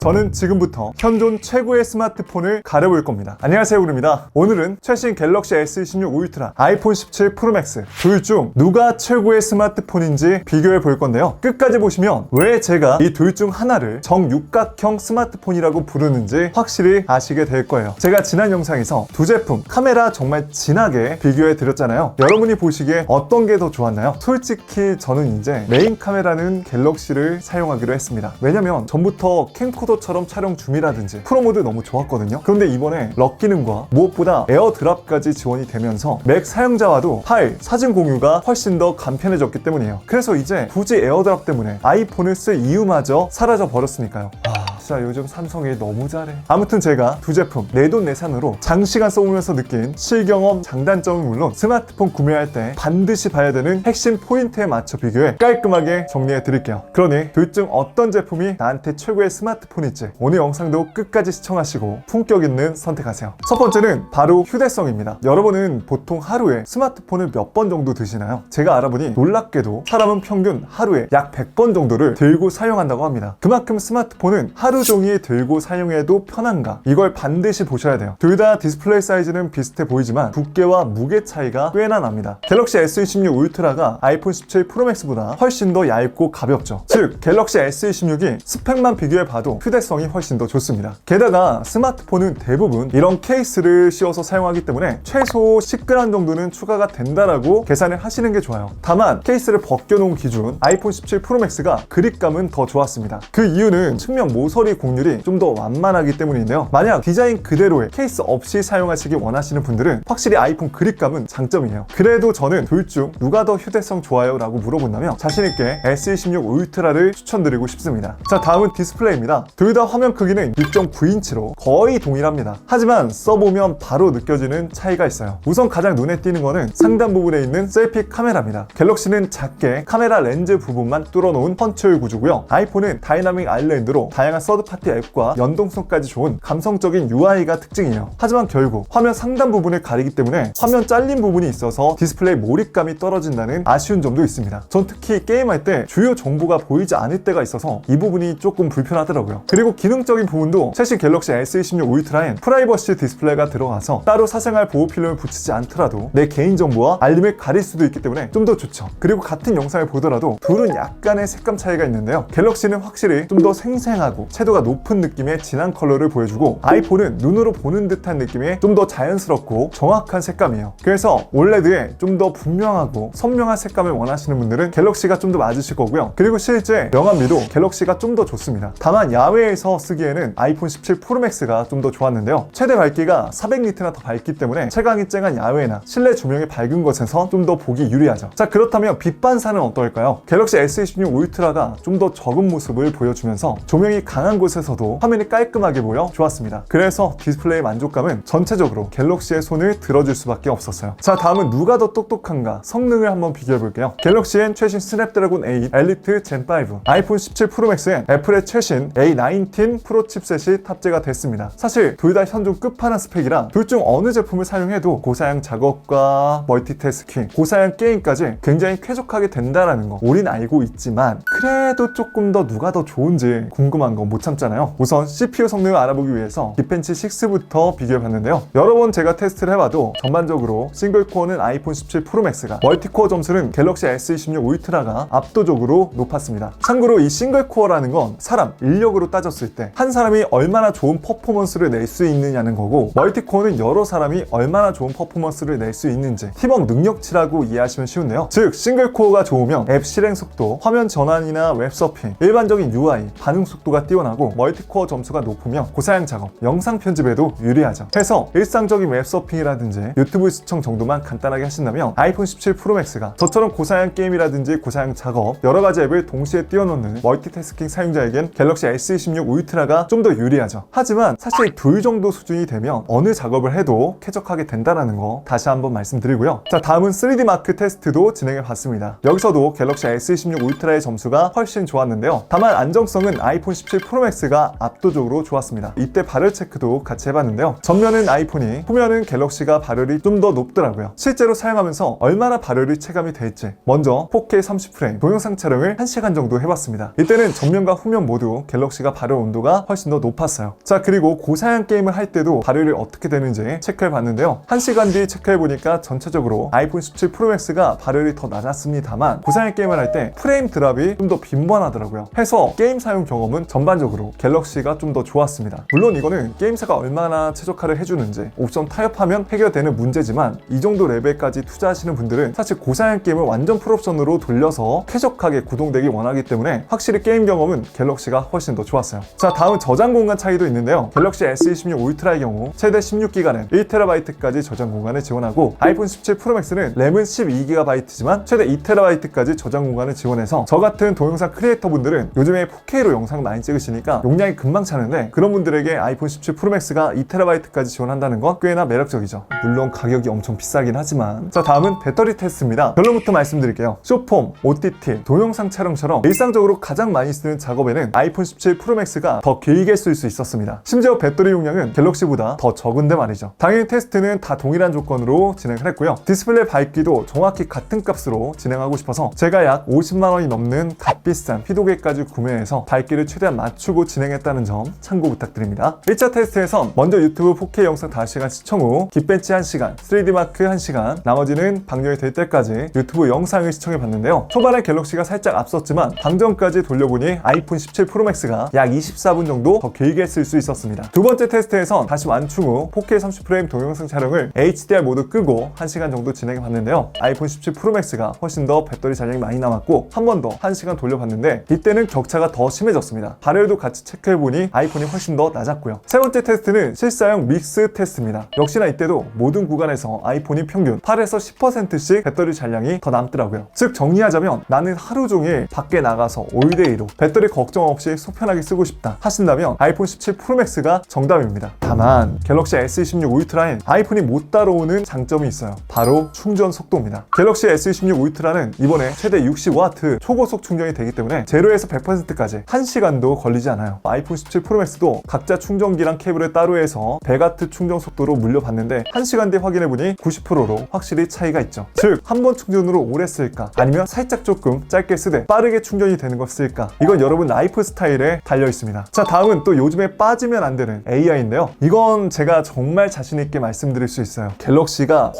저는 지금부터 현존 최고의 스마트폰을 가려볼 겁니다. 안녕하세요, 우르입니다. 오늘은 최신 갤럭시 S26 울트라, 아이폰 17 프로맥스 둘 중 누가 최고의 스마트폰인지 비교해 볼 건데요. 끝까지 보시면 왜 제가 이 둘 중 하나를 정육각형 스마트폰이라고 부르는지 확실히 아시게 될 거예요. 제가 지난 영상에서 두 제품 카메라 정말 진하게 비교해 드렸잖아요. 여러분이 보시기에 어떤 게 더 좋았나요? 솔직히 저는 이제 메인 카메라는 갤럭시를 사용하기로 했습니다. 왜냐면 전부터 캠코더처럼 촬영 줌이라든지 프로모드 너무 좋았거든요. 그런데 이번에 럭 기능과 무엇보다 에어드랍까지 지원이 되면서 맥 사용자와도 파일, 사진 공유가 훨씬 더 간편해졌기 때문이에요. 그래서 이제 굳이 에어드랍 때문에 아이폰을 쓸 이유마저 사라져 버렸으니까요. 진짜 요즘 삼성이 너무 잘해. 아무튼 제가 두 제품 내돈내산으로 장시간 써보면서 느낀 실경험, 장단점은 물론 스마트폰 구매할 때 반드시 봐야 되는 핵심 포인트에 맞춰 비교해 깔끔하게 정리해 드릴게요. 그러니 둘 중 어떤 제품이 나한테 최고의 스마트폰일지 오늘 영상도 끝까지 시청하시고 품격 있는 선택하세요. 첫 번째는 바로 휴대성입니다. 여러분은 보통 하루에 스마트폰을 몇 번 정도 드시나요? 제가 알아보니 놀랍게도 사람은 평균 하루에 약 100번 정도를 들고 사용한다고 합니다. 그만큼 스마트폰은 하루 종일 들고 사용해도 편한가? 이걸 반드시 보셔야 돼요. 둘 다 디스플레이 사이즈는 비슷해 보이지만 두께와 무게 차이가 꽤나 납니다. 갤럭시 S26 울트라가 아이폰 17 프로맥스보다 훨씬 더 얇고 가볍죠. 즉 갤럭시 S26이 스펙만 비교해봐도 휴대성이 훨씬 더 좋습니다. 게다가 스마트폰은 대부분 이런 케이스를 씌워서 사용하기 때문에 최소 10g 정도는 추가가 된다라고 계산을 하시는 게 좋아요. 다만 케이스를 벗겨놓은 기준 아이폰 17 프로맥스가 그립감은 더 좋았습니다. 그 이유는 측면 모서리 곡률이 좀 더 완만하기 때문인데요. 만약 디자인 그대로의 케이스 없이 사용하시기 원하시는 분들은 확실히 아이폰 그립감은 장점이에요. 그래도 저는 둘 중 누가 더 휴대성 좋아요? 라고 물어본다면 자신있게 S26 울트라를 추천드리고 싶습니다. 자, 다음은 디스플레이입니다. 둘 다 화면 크기는 6.9인치로 거의 동일합니다. 하지만 써보면 바로 느껴지는 차이가 있어요. 우선 가장 눈에 띄는 거는 상단 부분에 있는 셀피 카메라입니다. 갤럭시는 작게 카메라 렌즈 부분만 뚫어놓은 펀치홀 구조고요. 아이폰은 다이나믹 아일랜드로 다양한 서드파티 앱과 연동성까지 좋은 감성적인 UI가 특징이에요. 하지만 결국 화면 상단 부분을 가리기 때문에 화면 잘린 부분이 있어서 디스플레이 몰입감이 떨어진다는 아쉬운 점도 있습니다. 전 특히 게임할 때 주요 정보가 보이지 않을 때가 있어서 이 부분이 조금 불편하더라고요. 그리고 기능적인 부분도 최신 갤럭시 S26 울트라엔 프라이버시 디스플레이가 들어가서 따로 사생활 보호 필름을 붙이지 않더라도 내 개인정보와 알림을 가릴 수도 있기 때문에 좀 더 좋죠. 그리고 같은 영상을 보더라도 둘은 약간의 색감 차이가 있는데요. 갤럭시는 확실히 좀 더 생생하고 채도가 높은 느낌의 진한 컬러를 보여주고 아이폰은 눈으로 보는 듯한 느낌의 좀 더 자연스럽고 정확한 색감이에요. 그래서 올레드에 좀 더 분명하고 선명한 색감을 원하시는 분들은 갤럭시가 좀 더 맞으실 거고요. 그리고 실제 명암미도 갤럭시가 좀 더 좋습니다. 다만 야외에서 쓰기에는 아이폰 17 프로맥스가 좀 더 좋았는데요. 최대 밝기가 400니트나 더 밝기 때문에 채광이 쨍한 야외나 실내 조명이 밝은 곳에서 좀 더 보기 유리하죠. 자, 그렇다면 빛 반사는 어떨까요? 갤럭시 S26 울트라가 좀 더 적은 모습을 보여주면서 조명이 강한 곳에서도 화면이 깔끔하게 보여 좋았습니다. 그래서 디스플레이 만족감은 전체적으로 갤럭시의 손을 들어줄 수밖에 없었어요. 자, 다음은 누가 더 똑똑한가? 성능을 한번 비교해 볼게요. 갤럭시엔 최신 스냅드래곤 8 엘리트 젠5, 아이폰 17 프로맥스엔 애플의 최신 A19 프로 칩셋이 탑재가 됐습니다. 사실 둘 다 현존 끝판왕 스펙이라 둘 중 어느 제품을 사용해도 고사양 작업과 멀티태스킹, 고사양 게임까지 굉장히 쾌적하게 된다라는 거 우린 알고 있지만 그래도 조금 더 누가 더 좋은지 궁금한 거 못 참잖아요. 우선 CPU 성능을 알아보기 위해서 딥벤치 6부터 비교해봤는데요. 여러 번 제가 테스트를 해봐도 전반적으로 싱글코어는 아이폰 17 프로맥스가, 멀티코어 점수는 갤럭시 S26 울트라가 압도적으로 높았습니다. 참고로 이 싱글코어라는 건 사람, 인력으로 따졌을 때 한 사람이 얼마나 좋은 퍼포먼스를 낼 수 있느냐는 거고, 멀티코어는 여러 사람이 얼마나 좋은 퍼포먼스를 낼 수 있는지 팀워크 능력치라고 이해하시면 쉬운데요. 즉 싱글코어가 좋으면 앱 실행 속도, 화면 전환이나 웹서핑, 일반적인 UI, 반응 속도가 뛰어나고, 멀티코어 점수가 높으면 고사양 작업, 영상 편집에도 유리하죠. 해서 일상적인 웹서핑이라든지 유튜브 시청 정도만 간단하게 하신다면 아이폰 17 프로맥스가 저처럼 고사양 게임이라든지 고사양 작업, 여러가지 앱을 동시에 띄워놓는 멀티태스킹 사용자에겐 갤럭시 S26 울트라가 좀 더 유리하죠. 하지만 사실 둘 정도 수준이 되면 어느 작업을 해도 쾌적하게 된다는 거 다시 한번 말씀드리고요. 자, 다음은 3D 마크 테스트도 진행해봤습니다. 여기서도 갤럭시 S26 울트라의 점수가 훨씬 좋았는데요. 다만 안정성은 아이폰 17 프로 프로맥스가 압도적으로 좋았습니다. 이때 발열 체크도 같이 해봤는데요. 전면은 아이폰이, 후면은 갤럭시가 발열이 좀 더 높더라고요. 실제로 사용하면서 얼마나 발열이 체감이 될지 먼저 4K 30프레임 동영상 촬영을 1시간 정도 해봤습니다. 이때는 전면과 후면 모두 갤럭시가 발열 온도가 훨씬 더 높았어요. 자, 그리고 고사양 게임을 할 때도 발열이 어떻게 되는지 체크해봤는데요. 1시간 뒤 체크해보니까 전체적으로 아이폰 17 프로맥스가 발열이 더 낮았습니다만 고사양 게임을 할 때 프레임 드랍이 좀 더 빈번하더라고요. 해서 게임 사용 경험은 전반적으로 갤럭시가 좀 더 좋았습니다. 물론 이거는 게임사가 얼마나 최적화를 해주는지 옵션 타협하면 해결되는 문제지만 이 정도 레벨까지 투자하시는 분들은 사실 고사양 게임을 완전 풀옵션으로 돌려서 쾌적하게 구동되기 원하기 때문에 확실히 게임 경험은 갤럭시가 훨씬 더 좋았어요. 자, 다음은 저장 공간 차이도 있는데요. 갤럭시 S26 울트라의 경우 최대 16기가 램 1TB까지 저장 공간을 지원하고 아이폰 17 프로맥스는 램은 12GB지만 최대 2TB까지 저장 공간을 지원해서 저 같은 동영상 크리에이터 분들은 요즘에 4K로 영상 많이 찍으시니까 용량이 금방 차는데 그런 분들에게 아이폰 17 프로맥스가 2TB까지 지원한다는 건 꽤나 매력적이죠. 물론 가격이 엄청 비싸긴 하지만. 자, 다음은 배터리 테스트입니다. 결론부터 말씀드릴게요. 숏폼, OTT, 동영상 촬영처럼 일상적으로 가장 많이 쓰는 작업에는 아이폰 17 프로맥스가 더 길게 쓸 수 있었습니다. 심지어 배터리 용량은 갤럭시보다 더 적은데 말이죠. 당연히 테스트는 다 동일한 조건으로 진행을 했고요. 디스플레이 밝기도 정확히 같은 값으로 진행하고 싶어서 제가 약 50만원이 넘는 값비싼 피도계까지 구매해서 밝기를 최대한 맞추고 진행했다는 점 참고 부탁드립니다. 1차 테스트에선 먼저 유튜브 4K 영상 5시간 시청 후 깃벤치 1시간, 3D마크 1시간, 나머지는 방영이 될 때까지 유튜브 영상을 시청해봤는데요. 초반에 갤럭시가 살짝 앞섰지만 방전까지 돌려보니 아이폰 17 프로맥스가 약 24분 정도 더 길게 쓸 수 있었습니다. 두 번째 테스트에선 다시 완충 후 4K 30프레임 동영상 촬영을 HDR 모드 끄고 1시간 정도 진행해봤는데요. 아이폰 17 프로맥스가 훨씬 더 배터리 잔량이 많이 남았고 한 번 더 1시간 돌려봤는데 이때는 격차가 더 심해졌습니다. 발열도 같이 체크해보니 아이폰이 훨씬 더 낮았고요. 세 번째 테스트는 실사용 믹스 테스트입니다. 역시나 이때도 모든 구간에서 아이폰이 평균 8에서 10%씩 배터리 잔량이 더 남더라고요. 즉 정리하자면 나는 하루 종일 밖에 나가서 올데이로 배터리 걱정 없이 속편하게 쓰고 싶다 하신다면 아이폰 17 프로맥스가 정답입니다. 다만 갤럭시 S26 울트라엔 아이폰이 못 따라오는 장점이 있어요. 바로 충전 속도입니다. 갤럭시 S26 울트라는 이번에 최대 60W 초고속 충전이 되기 때문에 0에서 100%까지 1시간도 걸리지 않아요. 아이폰 17 프로맥스도 각자 충전기랑 케이블을 따로 해서 100W 충전 속도로 물려봤는데 1시간 뒤에 확인해보니 90%로 확실히 차이가 있죠. 즉 한 번 충전으로 오래 쓸까 아니면 살짝 조금 짧게 쓰되 빠르게 충전이 되는 걸 쓸까, 이건 여러분 라이프 스타일에 달려있습니다. 자, 다음은 또 요즘에 빠지면 안 되는 AI인데요. 이건 제가 정말 자신있게 말씀드릴 수 있어요. 갤럭시가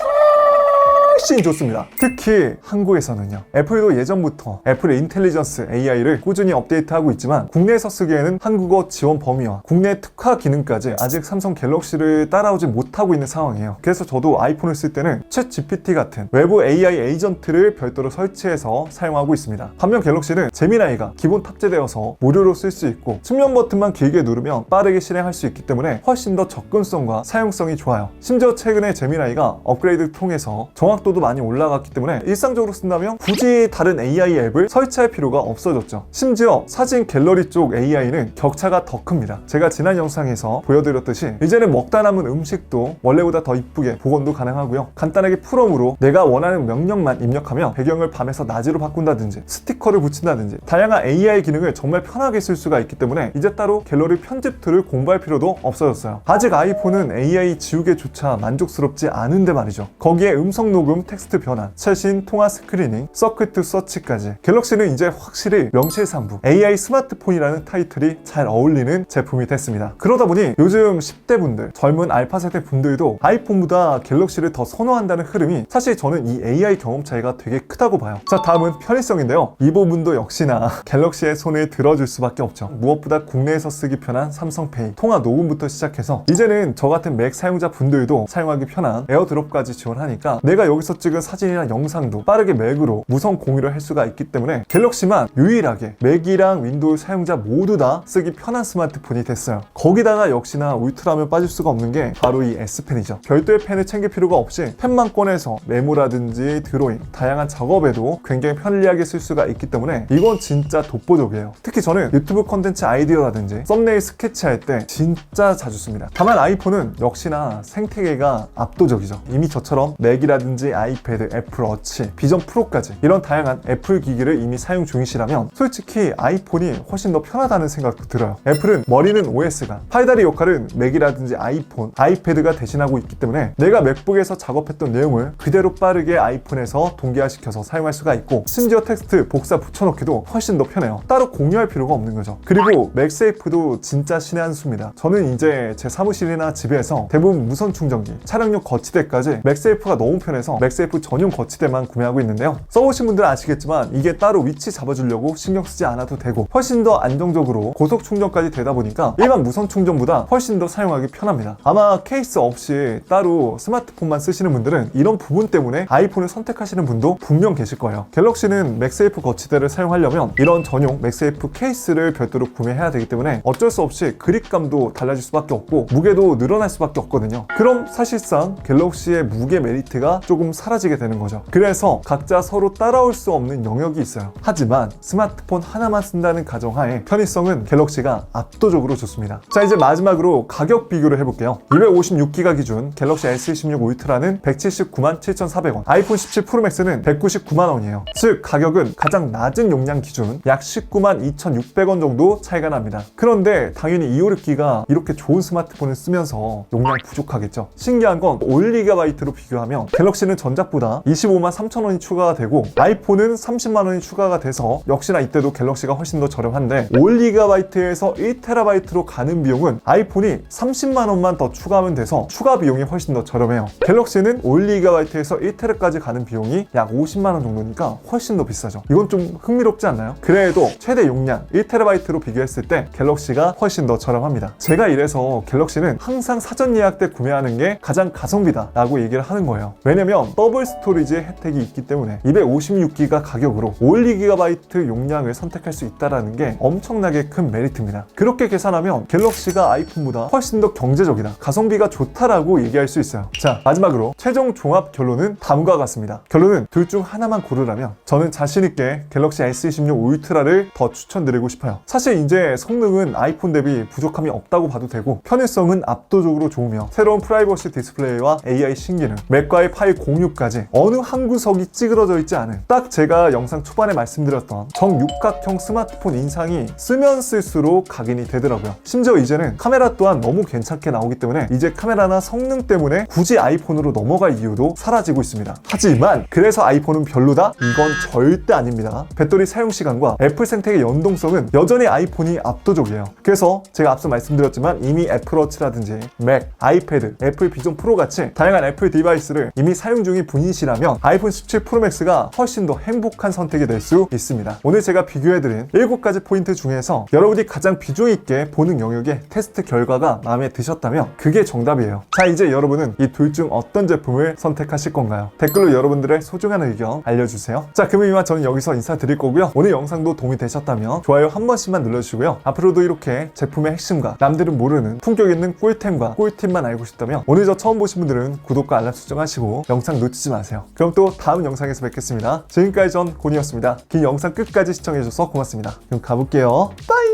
훨씬 좋습니다. 특히 한국에서는요. 애플도 예전부터 애플의 인텔리전스 AI를 꾸준히 업데이트하고 있지만 국내에서 쓰기에는 한국어 지원 범위와 국내 특화 기능까지 아직 삼성 갤럭시를 따라오지 못하고 있는 상황이에요. 그래서 저도 아이폰을 쓸 때는 챗 GPT 같은 외부 AI 에이전트를 별도로 설치해서 사용하고 있습니다. 반면 갤럭시는 제미나이가 기본 탑재되어서 무료로 쓸 수 있고 측면 버튼만 길게 누르면 빠르게 실행할 수 있기 때문에 훨씬 더 접근성과 사용성이 좋아요. 심지어 최근에 제미나이가 업그레이드를 통해서 정확도도 많이 올라갔기 때문에 일상적으로 쓴다면 굳이 다른 AI 앱을 설치할 필요가 없어졌죠. 심지어 사진 갤러리 쪽 AI는 격차가 더 큽니다. 제가 지난 영상에서 보여드렸듯이 이제는 먹다 남은 음식도 원래보다 더 이쁘게 복원도 가능하고요. 간단하게 프롬으로 내가 원하는 명령만 입력하면 배경을 밤에서 낮으로 바꾼다든지 스티커를 붙인다든지 다양한 AI 기능을 정말 편하게 쓸 수가 있기 때문에 이제 따로 갤러리 편집 툴을 공부할 필요도 없어졌어요. 아직 아이폰은 AI 지우개조차 만족스럽지 않은데 말이죠. 거기에 음성 녹음, 텍스트 변환, 최신 통화 스크리닝, 서킷 투 서치까지 갤럭시는 이제 확실히 명실상부 AI 스마트폰이라는 타이틀이 잘 어울리는 제품이 됐습니다. 그러다 보니 요즘 10대 분들, 젊은 알파 세대 분들도 아이폰보다 갤럭시를 더 선호한다는 흐름이 사실 저는 이 AI 경험 차이가 되게 크다고 봐요. 자, 다음은 편의성인데요. 이 부분도 역시나 갤럭시의 손을 들어줄 수밖에 없죠. 무엇보다 국내에서 쓰기 편한 삼성페이, 통화 녹음부터 시작해서 이제는 저 같은 맥 사용자 분들도 사용하기 편한 에어드롭까지 지원하니까 내가 여기서 찍은 사진이나 영상도 빠르게 맥으로 무선 공유를 할 수가 있기 때문에 갤럭시만 유일하게 맥이랑 윈도우 사용자 모두 다 쓰기 편한 스마트폰이 됐어요. 거기다가 역시나 울트라면 빠질 수가 없는 게 바로 이 S펜이죠. 별도의 펜을 챙길 필요가 없이 펜만 꺼내서 메모라든지 드로잉, 다양한 작업에도 굉장히 편리하게 쓸 수가 있기 때문에 이건 진짜 독보적이에요. 특히 저는 유튜브 콘텐츠 아이디어라든지 썸네일 스케치할 때 진짜 자주 씁니다. 다만 아이폰은 역시나 생태계가 압도적이죠. 이미 저처럼 맥이라든지 아이패드, 애플워치, 비전 프로까지 이런 다양한 애플 기기를 이미 사용 중이시라면 솔직히 아이폰이 훨씬 더 편하다는 생각도 들어요. 애플은 머리는 OS가, 팔다리 역할은 맥이라든지 아이폰, 아이패드가 대신하고 있기 때문에 내가 맥북에서 작업했던 내용을 그대로 빠르게 아이폰에서 동기화시켜서 사용할 수가 있고, 심지어 텍스트 복사 붙여넣기도 훨씬 더 편해요. 따로 공유할 필요가 없는 거죠. 그리고 맥세이프도 진짜 신의 한 수입니다. 저는 이제 제 사무실이나 집에서 대부분 무선 충전기, 차량용 거치대까지 맥세이프가 너무 편해서 맥세이프 전용 거치대만 구매하고 있는데요. 써보신 분들은 아시겠지만 이게 따로 위치 잡아주려고 신경 쓰지 않아도 되고 훨씬 더 안정적으로 고속 충전까지 되다 보니까 일반 무선 충전보다 훨씬 더 사용하기 편합니다. 아마 케이스 없이 따로 스마트폰만 쓰시는 분들은 이런 부분 때문에 아이폰을 선택하시는 분도 분명 계실 거예요. 갤럭시는 맥세이프 거치대를 사용하려면 이런 전용 맥세이프 케이스를 별도로 구매해야 되기 때문에 어쩔 수 없이 그립감도 달라질 수밖에 없고 무게도 늘어날 수밖에 없거든요. 그럼 사실상 갤럭시의 무게 메리트가 조금 사라지게 되는 거죠. 그래서 각자 서로 따라올 수 없는 영역이 있어요. 하지만 스마트폰 하나만 쓴다는 가정하에 편의성은 갤럭시가 압도적으로 좋습니다. 자, 이제 마지막으로 가격 비교를 해볼게요. 256기가 기준 갤럭시 S26 울트라는 179만 7,400원, 아이폰 17 프로맥스는 199만 원이에요. 즉 가격은 가장 낮은 용량 기준 약 19만 2,600원 정도 차이가 납니다. 그런데 당연히 256기가 이렇게 좋은 스마트폰을 쓰면서 용량 부족하겠죠. 신기한 건 5GB로 비교하면 갤럭시는 전작보다 25만 3천 원이 추가가 되고 아이폰은 30만 원이 추가가 돼서 역시나 이때도 갤럭시가 훨씬 더 저렴한데 5GB에서 1TB로 가는 비용은 아이폰이 30만 원만 더 추가하면 돼서 추가 비용이 훨씬 더 저렴해요. 갤럭시는 5GB에서 1TB까지 가는 비용이 약 50만 원 정도니까 훨씬 더 비싸죠. 이건 좀 흥미롭지 않나요? 그래도 최대 용량 1TB로 비교했을 때 갤럭시가 훨씬 더 저렴합니다. 제가 이래서 갤럭시는 항상 사전 예약 때 구매하는 게 가장 가성비다 라고 얘기를 하는 거예요. 왜냐면 더블 스토리지 혜택이 있기 때문에 256기가 가격으로 512GB 용량을 선택할 수 있다는 게 엄청나게 큰 메리트입니다. 그렇게 계산하면 갤럭시가 아이폰보다 훨씬 더 경제적이다, 가성비가 좋다라고 얘기할 수 있어요. 자, 마지막으로 최종 종합 결론은 다음과 같습니다. 결론은 둘 중 하나만 고르라면 저는 자신있게 갤럭시 S26 울트라를 더 추천드리고 싶어요. 사실 이제 성능은 아이폰 대비 부족함이 없다고 봐도 되고 편의성은 압도적으로 좋으며 새로운 프라이버시 디스플레이와 AI 신기능, 맥과의 파일 공유까지 어느 한 구석이 찌그러져 있지 않은, 딱 제가 영상 초반에 말씀드렸던 정육각형 스마트폰 인상이 쓰면 쓸수록 각인이 되더라고요. 심지어 이제는 카메라 또한 너무 괜찮게 나오기 때문에 이제 카메라나 성능 때문에 굳이 아이폰으로 넘어갈 이유도 사라지고 있습니다. 하지만 그래서 아이폰은 별로다? 이건 절대 아닙니다. 배터리 사용 시간과 애플 생태계 연동성은 여전히 아이폰이 압도적이에요. 그래서 제가 앞서 말씀드렸지만 이미 애플워치라든지 맥, 아이패드, 애플 비전 프로 같이 다양한 애플 디바이스를 이미 사용 중인 분이시라면 아이폰 17 프로맥스가 훨씬 더 행복한 선택이 될 수 있습니다. 오늘 제가 비교해드린 7가지 포인트 중에서 여러분이 가장 비중 있게 보는 영역의 테스트 결과가 마음에 드셨다면 그게 정답이에요. 자, 이제 여러분은 이 둘 중 어떤 제품을 선택하실 건가요? 댓글로 여러분들의 소중한 의견 알려주세요. 자, 그럼 이만 저는 여기서 인사드릴 거고요. 오늘 영상도 도움이 되셨다면 좋아요 한 번씩만 눌러주시고요. 앞으로도 이렇게 제품의 핵심과 남들은 모르는 품격 있는 꿀템과 꿀팁만 알고 싶다면 오늘 저 처음 보신 분들은 구독과 알람 설정하시고 영상 놓치지 마세요. 그럼 또 다음 영상에서 뵙겠습니다. 지금까지 전 곤이었습니다. 긴 영상 끝까지 시청해주셔서 고맙습니다. 그럼 가볼게요. 빠이!